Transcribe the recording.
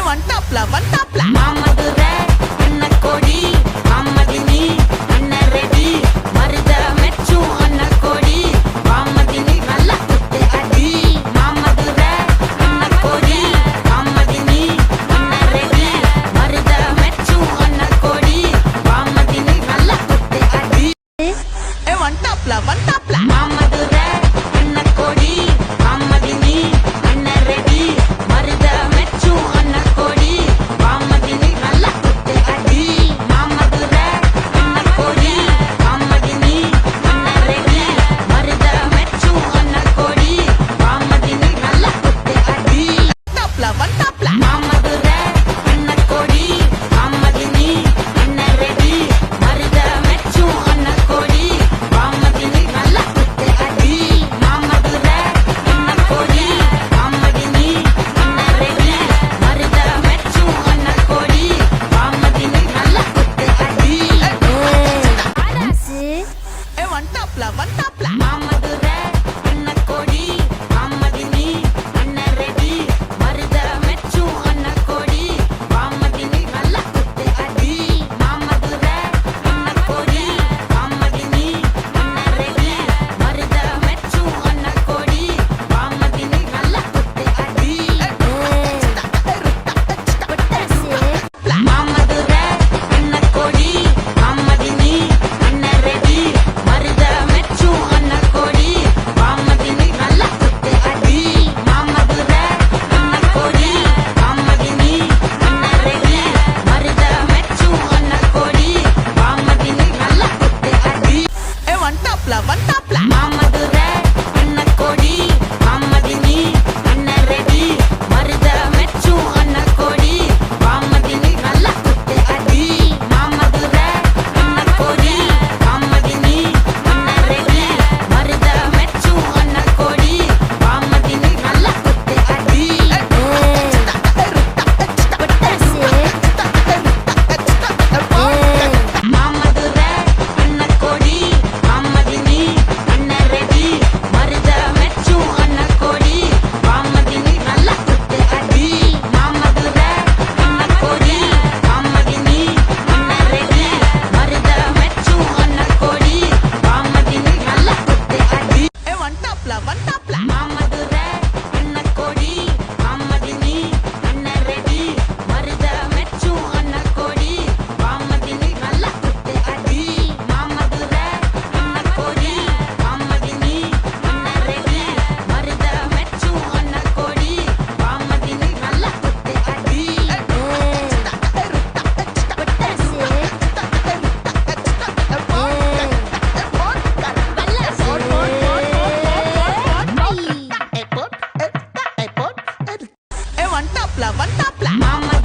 வந்தாப்ல மாமதுரை அன்னக்கோடி மாமதினி அண்ணன் ரெடி மருத மெச்சும் அன்னக்கோடி மாமதினி நல்ல குத்து அடி மாமதுரை அன்னக்கோடி மாமதினி அண்ணன் ரெடி மருத மெச்சும் அன்னக்கோடி மாமதினி நல்ல குத்து அடி வந்தாப்ல மாமதுரை அன்னக்கோடி மாமதினி அண்ணன் ரெடி மருத மெச்சும் அன்னக்கோடி மாமதினி நல்ல குத்து அடி மாமதுரை அன்னக்கோடி மாமதினி அண்ணன் ரெடி மருத மெச்சும் அன்னக்கோடி மாமதினி நல்ல குத்து அடி வந்தாப்ல மாமதுரை அன்னக்கோடி மாமதினி அண்ணன் ரெடி மருத மெச்சும் அன்னக்கோடி மாமதினி நல்ல குத்து அடி மாமதுரை அன்னக்கோடி மாமதினி அண்ணன் ரெடி மருத மெச்சும் அன்னக்கோடி மாமதினி நல்ல குத்து அடி வந்தாப்ல மாமதுரை அன்னக்கோடி மாமதினி அண்ணன் ரெடி மருத மெச்சும் அன்னக்கோடி மாமதினி நல்ல குத்து அடி மாமதுரை அன்னக்கோடி மாமதினி அண்ணன் ரெடி மருத மெச்சும் அன்னக்கோடி மாமதினி நல்ல குத்து அடி மாமதுரை அன்னக்கோடி மாமதினி அண்ணன் ரெடி மருத மெச்சும் அன்னக்கோடி மாமதினி நல்ல குத்து அடி மாமதுரை அன்னக்கோடி மாமதினி அண்ணன் ரெடி மருத மெச்சும் அன்னக்கோடி மாமதினி நல்ல குத்து அடி வந்தாப்ல மாமதுரை அன்னக்கோடி மாமதினி அண்ணன் ரெடி மருத மெச்சும் அன்னக்கோடி மாமதினி நல்ல குத்து அடி மாமதுரை அன்னக்கோடி மாமதினி அண்ணன் ரெடி மருத மெச்சும் அன்னக்கோடி மாமதினி நல்ல குத்து அடி மாமதுரை அன்னக்கோடி மாமதினி அண்ணன் ரெடி மருத மெச்சும் அன்னக்கோடி மாமதினி நல்ல குத்து அடி மாமதுரை அன்னக்கோடி மாமதினி அண்ணன் ரெடி மருத மெச்சும் அன்னக்கோடி மாமதினி நல்ல குத்து அடி வந்தாப்ல மாமதுரை அன்னக்கோடி மாமதினி அண்ணன் ரெடி மருத மெச்சும் அன்னக்கோடி மாமதினி நல்ல குத்து அடி மாமதுரை அன்னக்கோடி மாமதினி அண்ணன் ரெடி மருத மெச்சும் அன்னக்கோடி மாமதினி நல்ல குத்து அடி வந்தாப்ல மாமா